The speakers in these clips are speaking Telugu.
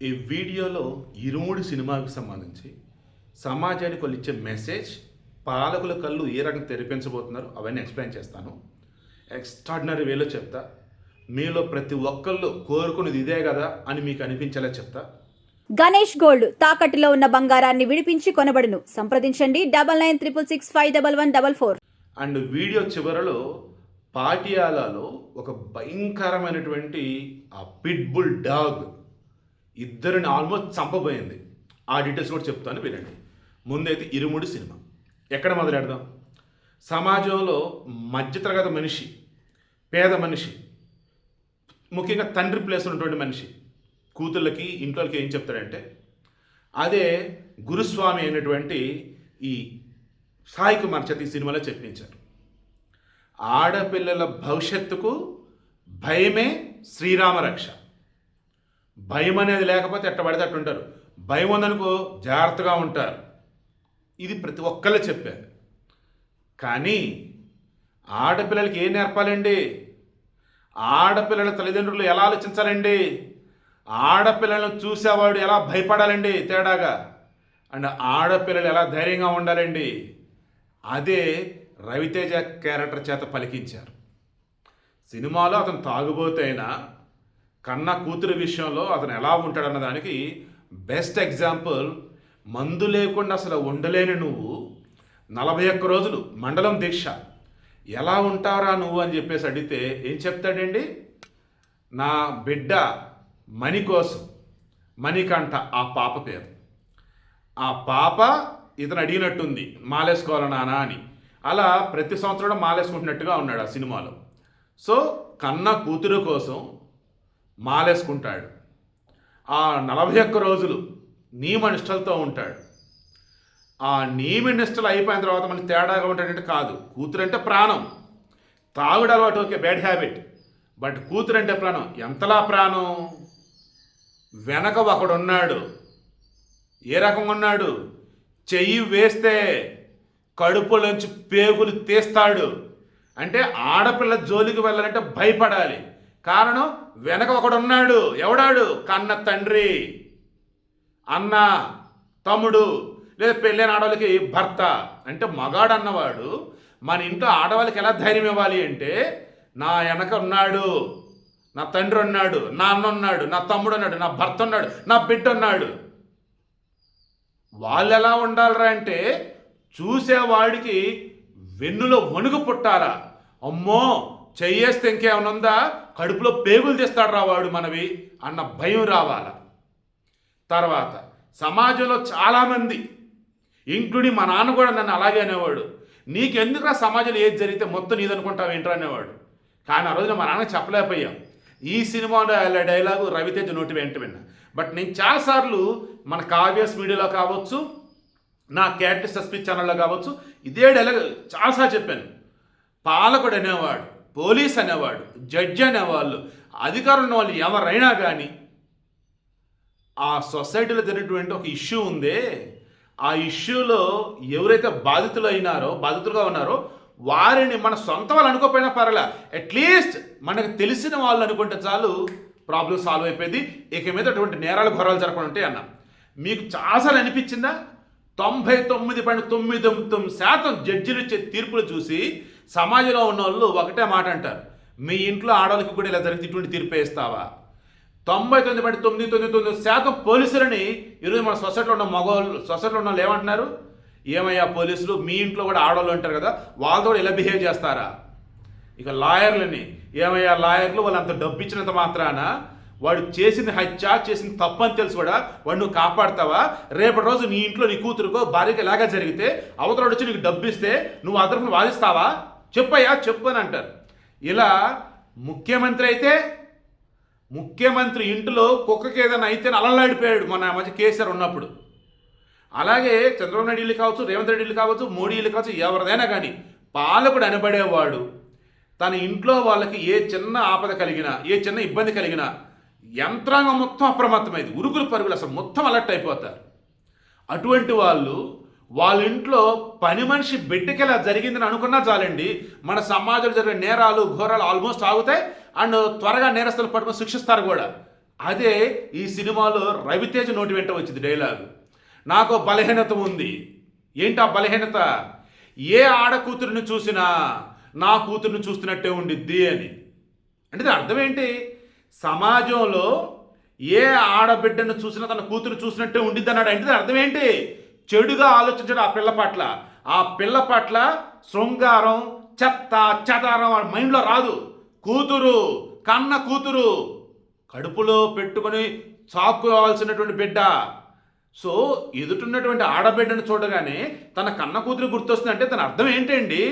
ఈ వీడియోలో ఇరుముడి సినిమాకు సంబంధించి సమాజానికి వాళ్ళు ఇచ్చే మెసేజ్, పాలకుల కళ్ళు ఏ రకంగా తెరిపించబోతున్నారు అవన్నీ ఎక్స్ప్లెయిన్ చేస్తాను. ఎక్స్ట్రాడినరీ వేలో చెప్తా. మీలో ప్రతి ఒక్కళ్ళు కోరుకునేది ఇదే కదా అని మీకు అనిపించేలా చెప్తా. గణేష్ గోల్డ్ తాకట్టులో ఉన్న బంగారాన్ని విడిపించి కొనబడును. సంప్రదించండి 9966611144. అండ్ వీడియో చివరలో పాటియాలాలో ఒక భయంకరమైనటువంటి ఆ పిట్బుల్ డాగ్ ఇద్దరిని ఆల్మోస్ట్ చంపబోయింది. ఆ డీటెయిల్స్ కూడా చెప్తాను, వినండి. ముందైతే ఇరుముడి సినిమా. ఎక్కడ మొదలెడదాం? సమాజంలో మధ్యతరగతి మనిషి, పేద మనిషి, ముఖ్యంగా తండ్రి ప్లేస్లో ఉన్నటువంటి మనిషి కూతుళ్ళకి ఇంట్లోకి ఏం చెప్తాడంటే, అదే గురుస్వామి అయినటువంటి ఈ సాయి కుమార్ చేత ఈ సినిమాలో చెప్పించారు. ఆడపిల్లల భవిష్యత్తుకు భయమే శ్రీరామ రక్ష. భయం అనేది లేకపోతే ఎట్ట పడితే అట్టు ఉంటారు. భయం ఉందనుకో జాగ్రత్తగా ఉంటారు. ఇది ప్రతి ఒక్కళ్ళు చెప్పారు. కానీ ఆడపిల్లలకి ఏం నేర్పాలండి? ఆడపిల్లల తల్లిదండ్రులు ఎలా ఆలోచించాలండి? ఆడపిల్లలను చూసేవాడు ఎలా భయపడాలండి తేడాగా? అండ్ ఆడపిల్లలు ఎలా ధైర్యంగా ఉండాలండి? అదే రవితేజ క్యారెక్టర్ చేత పలికించారు. సినిమాలో అతను తాగుబోతే అయినా కన్న కూతురు విషయంలో అతను ఎలా ఉంటాడన్న దానికి బెస్ట్ ఎగ్జాంపుల్, మందు లేకుండా అసలు ఉండలేని నువ్వు 41 రోజులు మండలం దీక్ష ఎలా ఉంటారా నువ్వు అని చెప్పేసి అడిగితే ఏం చెప్తాడండి? నా బిడ్డ మణి కోసం, మణికంఠ ఆ పాప పేరు. ఆ పాప ఇతను అడిగినట్టుంది మాలేసుకోవాలి నానా అని. అలా ప్రతి సంవత్సరం మాలేసుకుంటున్నట్టుగా ఉన్నాడు ఆ సినిమాలో. సో కన్న కూతురు కోసం మాలేసుకుంటాడు. ఆ 41 రోజులు నియమనిష్టలతో ఉంటాడు. ఆ నియమనిష్టలు అయిపోయిన తర్వాత మనకి తేడాగా ఉంటాడంటే కాదు. కూతురు అంటే ప్రాణం. తాగుడు అలవాటు ఓకే, బ్యాడ్ హ్యాబిట్. బట్ కూతురు అంటే ప్రాణం. ఎంతలా ప్రాణం? వెనక ఒకడున్నాడు. ఏ రకంగా ఉన్నాడు? చెయ్యి వేస్తే కడుపులోంచి పేగులు తీస్తాడు. అంటే ఆడపిల్ల జోలికి వెళ్ళాలంటే భయపడాలి. కారణం వెనక ఒకడున్నాడు. ఎవడాడు? కన్న తండ్రి, అన్న, తమ్ముడు, లేదా పెళ్ళైన ఆడవాళ్ళకి భర్త. అంటే మగాడు అన్నవాడు మన ఇంట్లో ఆడవాళ్ళకి ఎలా ధైర్యం ఇవ్వాలి అంటే, నా వెనక ఉన్నాడు, నా తండ్రి ఉన్నాడు, నా అన్న ఉన్నాడు, నా తమ్ముడు ఉన్నాడు, నా భర్త ఉన్నాడు, నా బిడ్డ ఉన్నాడు. వాళ్ళు ఎలా ఉండాలరా అంటే, చూసేవాడికి వెన్నులో వణుకు పుట్టారా. అమ్మో చెయ్యేస్తే ఇంకేమైనా ఉందా, కడుపులో పేగులు తీస్తాడు రా వాడు మనవి అన్న భయం రావాలా. తర్వాత సమాజంలో చాలామంది, ఇంక్లూడింగ్ మా నాన్న కూడా నన్ను అలాగే అనేవాడు, నీకెందుకురా సమాజంలో ఏది జరిగితే మొత్తం నీదనుకుంటావు ఏంట్రా అనేవాడు. కానీ ఆ రోజున మా నాన్న చెప్పలేకపోయాం. ఈ సినిమాలో డైలాగు రవితేజ నోటి వెంట విన్నా. బట్ నేను చాలాసార్లు మన కావ్యస్ మీడియాలో కావచ్చు, నా క్యారెక్టర్ సస్పెన్స్ ఛానల్లో కావచ్చు, ఇదే డైలాగ్ చాలాసార్లు చెప్పాను. పాలకుడు అనేవాడు, పోలీస్ అనేవాడు, జడ్జి అనేవాళ్ళు, అధికారులు ఉన్న వాళ్ళు ఎవరైనా కానీ ఆ సొసైటీలో జరిగినటువంటి ఒక ఇష్యూ ఉందే, ఆ ఇష్యూలో ఎవరైతే బాధితులుగా ఉన్నారో వారిని మన సొంత వాళ్ళు అనుకోపోయినా పర్వాలే, అట్లీస్ట్ మనకు తెలిసిన వాళ్ళు అనుకుంటే చాలు, ప్రాబ్లం సాల్వ్ అయిపోయింది. ఇక మీద అటువంటి నేరాలు ఘోరాలు జరగకుండా ఉంటాయి అన్న. మీకు చాలాసార్లు అనిపించిందా? 99.99% జడ్జిలు ఇచ్చే తీర్పులు చూసి సమాజంలో ఉన్న వాళ్ళు ఒకటే మాట అంటారు, మీ ఇంట్లో ఆడవాళ్ళకి కూడా ఇలా జరిగితే ఇటువంటి తీర్పు వేస్తావా? 99.999% పోలీసులని ఈరోజు మన సొసైటీలో ఉన్న సొసైటీలో ఉన్న వాళ్ళు ఏమంటున్నారు? ఏమయ్యా పోలీసులు, మీ ఇంట్లో కూడా ఆడవాళ్ళు ఉంటారు కదా, వాళ్ళతో కూడా ఇలా బిహేవ్ చేస్తారా? ఇక లాయర్లని, ఏమయ్యా లాయర్లు, వాళ్ళు అంత డబ్బు ఇచ్చినంత మాత్రాన వాడు చేసింది హత్య, చేసింది తప్పు అని తెలుసు కూడా వాడు నువ్వు కాపాడుతావా? రేపటి రోజు నీ ఇంట్లో నీ కూతురుకో భార్యకి ఎలాగా జరిగితే అవతల వచ్చి నీకు డబ్బు ఇస్తే నువ్వు ఆ తరఫున వాదిస్తావా? చెప్పయ్యా చెప్పు అని అంటారు. ఇలా ముఖ్యమంత్రి అయితే, ముఖ్యమంత్రి ఇంట్లో కుక్కకి ఏదైనా అయితే అలలాడిపోయాడు మన మధ్య కేసీఆర్ ఉన్నప్పుడు. అలాగే చంద్రబాబు నాయుడు ఇల్లు కావచ్చు, రేవంత్ రెడ్డి ఇల్లు కావచ్చు, మోడీ ఇల్లు కావచ్చు, ఎవరిదైనా కానీ పాలకుడు అనబడేవాడు తన ఇంట్లో వాళ్ళకి ఏ చిన్న ఆపద కలిగినా, ఏ చిన్న ఇబ్బంది కలిగినా యంత్రాంగం మొత్తం అప్రమత్తమైంది, ఉరుకులు పరుగులు అసలు మొత్తం అలర్ట్ అయిపోతారు. అటువంటి వాళ్ళు వాళ్ళ ఇంట్లో పని మనిషి బిడ్డకి ఇలా జరిగిందని అనుకున్నా చాలండి, మన సమాజంలో జరిగే నేరాలు ఘోరాలు ఆల్మోస్ట్ ఆగుతాయి. అండ్ త్వరగా నేరస్తులు పట్టుకొని శిక్షిస్తారు కూడా. అదే ఈ సినిమాలో రవితేజ నోటి వెంట వచ్చింది డైలాగ్. నాకు బలహీనత ఉంది. ఏంటి ఆ బలహీనత? ఏ ఆడకూతురిని చూసినా నా కూతురిని చూస్తున్నట్టే ఉండిద్ది అని. అంటే దాని అర్థం ఏంటి? సమాజంలో ఏ ఆడబిడ్డను చూసినా తన కూతురు చూసినట్టే ఉండిద్ది అన్నాడు. అంటే దాని అర్థం ఏంటి? చెడుగా ఆలోచించడం ఆ పిల్ల పట్ల. ఆ పిల్ల పట్ల శృంగారం, చెత్త చెదారం మైండ్లో రాదు. కూతురు, కన్న కూతురు, కడుపులో పెట్టుకొని చాక్కోవాల్సినటువంటి బిడ్డ. సో ఎదుటిన్నటువంటి ఆడబిడ్డను చూడగానే తన కన్న కూతురు గుర్తొస్తుంది. అంటే తన అర్థం ఏంటండి?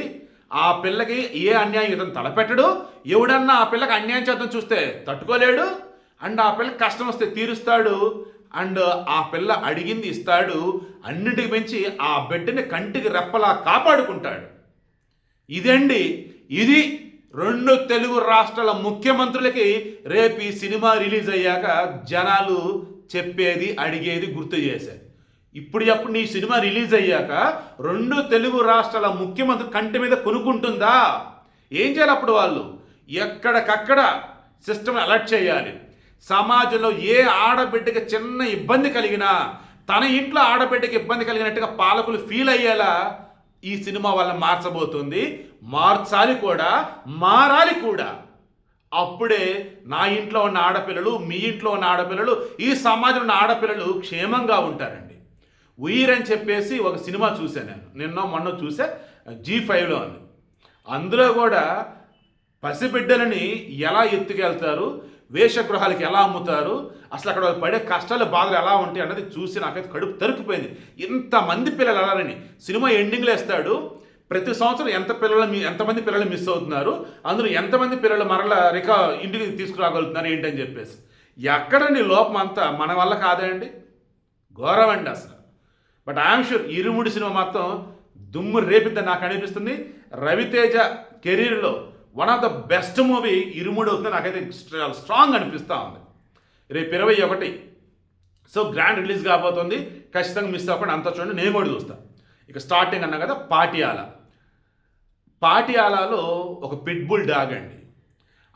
ఆ పిల్లకి ఏ అన్యాయం ఇతను తలపెట్టడు. ఎవడన్నా ఆ పిల్లకి అన్యాయం చేద్దాం చూస్తే తట్టుకోలేడు. అండ్ ఆ పిల్లకి కష్టం వస్తే తీరుస్తాడు. అండ్ ఆ పిల్ల అడిగింది ఇస్తాడు. అన్నింటికి పెంచి ఆ బిడ్డని కంటికి రెప్పలా కాపాడుకుంటాడు. ఇదండి, ఇది 2 తెలుగు రాష్ట్రాల ముఖ్యమంత్రులకి రేపు ఈ సినిమా రిలీజ్ అయ్యాక జనాలు చెప్పేది, అడిగేది గుర్తు చేశారు. ఇప్పుడు నీ సినిమా రిలీజ్ అయ్యాక 2 తెలుగు రాష్ట్రాల ముఖ్యమంత్రి కంటి మీద కొనుక్కుంటుందా? ఏం చేయాలి అప్పుడు? వాళ్ళు ఎక్కడికక్కడ సిస్టమ్ అలర్ట్ చేయాలి. సమాజంలో ఏ ఆడబిడ్డకి చిన్న ఇబ్బంది కలిగినా తన ఇంట్లో ఆడబిడ్డకి ఇబ్బంది కలిగినట్టుగా పాలకులు ఫీల్ అయ్యేలా ఈ సినిమా వాళ్ళని మార్చబోతుంది. మార్చాలి కూడా, మారాలి కూడా. అప్పుడే నా ఇంట్లో ఉన్న ఆడపిల్లలు, మీ ఇంట్లో ఉన్న ఆడపిల్లలు, ఈ సమాజంలో ఉన్న ఆడపిల్లలు క్షేమంగా ఉంటారండి. ఉయిర్ అని చెప్పేసి ఒక సినిమా చూశాను నిన్న మొన్న చూసా, G5లో ఉంది. అందులో కూడా పసిబిడ్డలని ఎలా ఎత్తుకెళ్తారు, వేషగృహాలకి ఎలా అమ్ముతారు, అసలు అక్కడ పడే కష్టాలు, బాధలు ఎలా ఉంటాయి అన్నది చూసి నాకైతే కడుపు తరుక్కుపోయింది. ఇంతమంది పిల్లలు అలారని సినిమా ఎండింగ్లో వేస్తాడు. ప్రతి సంవత్సరం ఎంతమంది పిల్లలు మిస్ అవుతున్నారు, అందులో ఎంతమంది పిల్లలు మరలా ఇంటికి తీసుకురాగలుగుతున్నారు ఏంటని చెప్పేసి. ఎక్కడండి లోపం? అంతా మన వల్ల కాదండి, ఘోరం అండి అసలు. But I'm sure irumudi cinema మాత్రం దుమ్ము రేపిద్దని నాకు అనిపిస్తుంది. రవితేజ కెరీర్లో one of the best movie ఇరుముడి అవుతుంది. నాకైతే చాలా స్ట్రాంగ్ అనిపిస్తూ ఉంది. రేపు 21 సో గ్రాండ్ రిలీజ్ కాబోతుంది. ఖచ్చితంగా మిస్ అవ్వకుండా అంతా చూడండి. నేను కూడా చూస్తాను. ఇక స్టార్టింగ్ అన్నా కదా, పాటియాలాలో ఒక పిట్బుల్ డాగ్ అండి.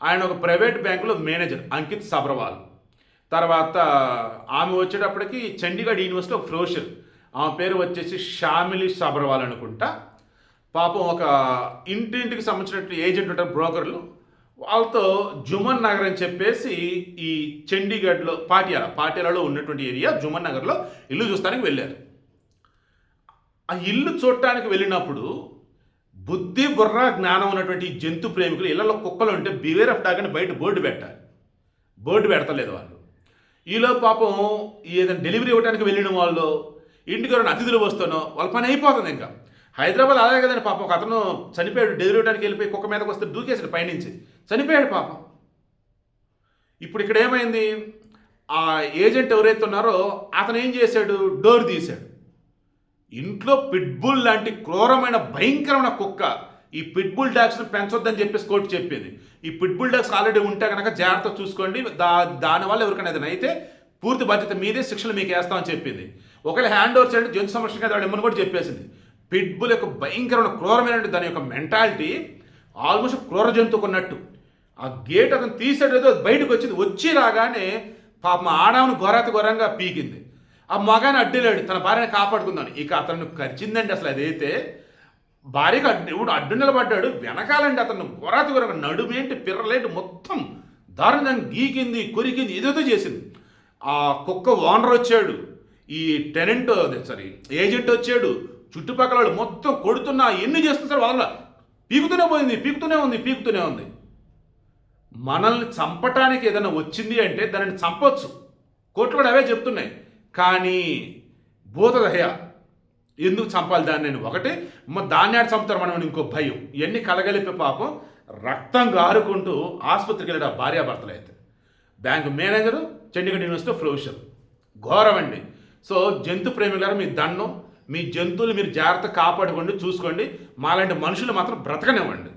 ఆయన ఒక ప్రైవేట్ బ్యాంకులో మేనేజర్, అంకిత్ సబ్రవాల్. తర్వాత ఆమె వచ్చేటప్పటికి చండీగఢ్ యూనివర్సిటీ ఒక ప్రొఫెసర్. ఆమె పేరు వచ్చేసి షామిలి సబ్రవాల్ అనుకుంటా. పాపం ఒక ఇంటింటికి సంబంధించినట్టు ఏజెంట్ ఉంటారు, బ్రోకర్లు. వాళ్ళతో జుమన్ నగర్ అని చెప్పేసి ఈ చండీగఢ్లో పాటియాలాలో ఉన్నటువంటి ఏరియా జుమన్ నగర్లో ఇల్లు చూస్తానికి వెళ్ళారు. ఆ ఇల్లు చూడటానికి వెళ్ళినప్పుడు బుద్ధి, బుర్ర, జ్ఞానం ఉన్నటువంటి జంతు ప్రేమికులు ఇళ్లలో కుక్కలు ఉంటే బివేర్ ఆఫ్ డాగ్ అని బయట బోర్డు పెట్టాలి. బోర్డు పెడతలేదు వాళ్ళు. ఈలో పాపం ఏదైనా డెలివరీ ఇవ్వడానికి వెళ్ళిన వాళ్ళు, ఇంటికి ఎవరైనా అతిథులు వస్తానో వాళ్ళ పని అయిపోతుంది. ఇంకా హైదరాబాద్ అలాగే కదండి. పాపం ఒక అతను చనిపోయాడు, డెలివరీ ఇవ్వడానికి వెళ్ళిపోయి కుక్క మీదకి వస్తే దూకేసాడు పైనుంచి, చనిపోయాడు పాపం. ఇప్పుడు ఇక్కడ ఏమైంది? ఆ ఏజెంట్ ఎవరైతే ఉన్నారో అతను ఏం చేశాడు? డోర్ తీశాడు. ఇంట్లో పిట్బుల్ లాంటి క్రూరమైన భయంకరమైన కుక్క, ఈ పిట్బుల్ డాగ్స్ని పెంచొద్దని చెప్పేసి కోర్టు చెప్పింది. ఈ పిట్బుల్ డాగ్స్ ఆల్రెడీ ఉంటే కనుక జాగ్రత్త చూసుకోండి, దానివల్ల ఎవరికైనా ఏదైనా అయితే పూర్తి బాధ్యత మీదే, శిక్షలు మీకు వేస్తామని చెప్పింది. ఒకవేళ హ్యాండ్ ఓవర్ చేయండి జంతు సంరక్షణ వాడు ఇమ్మని కూడా చెప్పేసింది. పిట్బుల్ యొక్క భయంకరమైన క్రూరమైన దాని యొక్క మెంటాలిటీ ఆల్మోస్ట్ క్రూర జంతువుకు ఉన్నట్టు. ఆ గేట్ అతను తీసేటదో బయటకు వచ్చింది. వచ్చి రాగానే పాపం ఆడామను ఘోరంగా పీకింది. ఆ మగాని అడ్డులేడు తన భార్యని కాపాడుకుందాను. ఇక అతను కరిచిందండి. అసలు అదైతే భార్యకు అడ్డు నిలబడ్డాడు. వెనకాలండి అతను ఘోరంగా నడుమేంటి, పిర్రలేంటి మొత్తం దారుణంగా గీకింది, కొరికింది, ఏదేదో చేసింది. ఆ కుక్క ఓనర్ వచ్చాడు, ఈ ఏజెంట్ వచ్చాడు, చుట్టుపక్కల వాళ్ళు మొత్తం కొడుతున్నా ఎన్ని చేస్తున్నారు, వాళ్ళ పీకుతూనే ఉంది. మనల్ని చంపటానికి ఏదైనా వచ్చింది అంటే దానిని చంపొచ్చు, కోర్టులు కూడా అవే చెప్తున్నాయి. కానీ భూతదయ ఎందుకు చంపాలి దాన్ని? నేను ఒకటి దాన్ని ఆడ చంపుతారు మనం ఇంకో భయం, ఇవన్నీ కలగలిపే పాపం రక్తం గారుకుంటూ ఆసుపత్రికి వెళ్ళాడు ఆ భార్యాభర్తలు. అయితే bank manager, Chandigarh university professor. ఘోరం అండి. సో జంతు ప్రేమికులారా, మీ దండం, మీ జంతువులు మీరు జాగ్రత్త కాపాడుకోండి, చూసుకోండి. మాలాంటి మనుషులు మాత్రం బ్రతకనివ్వండి.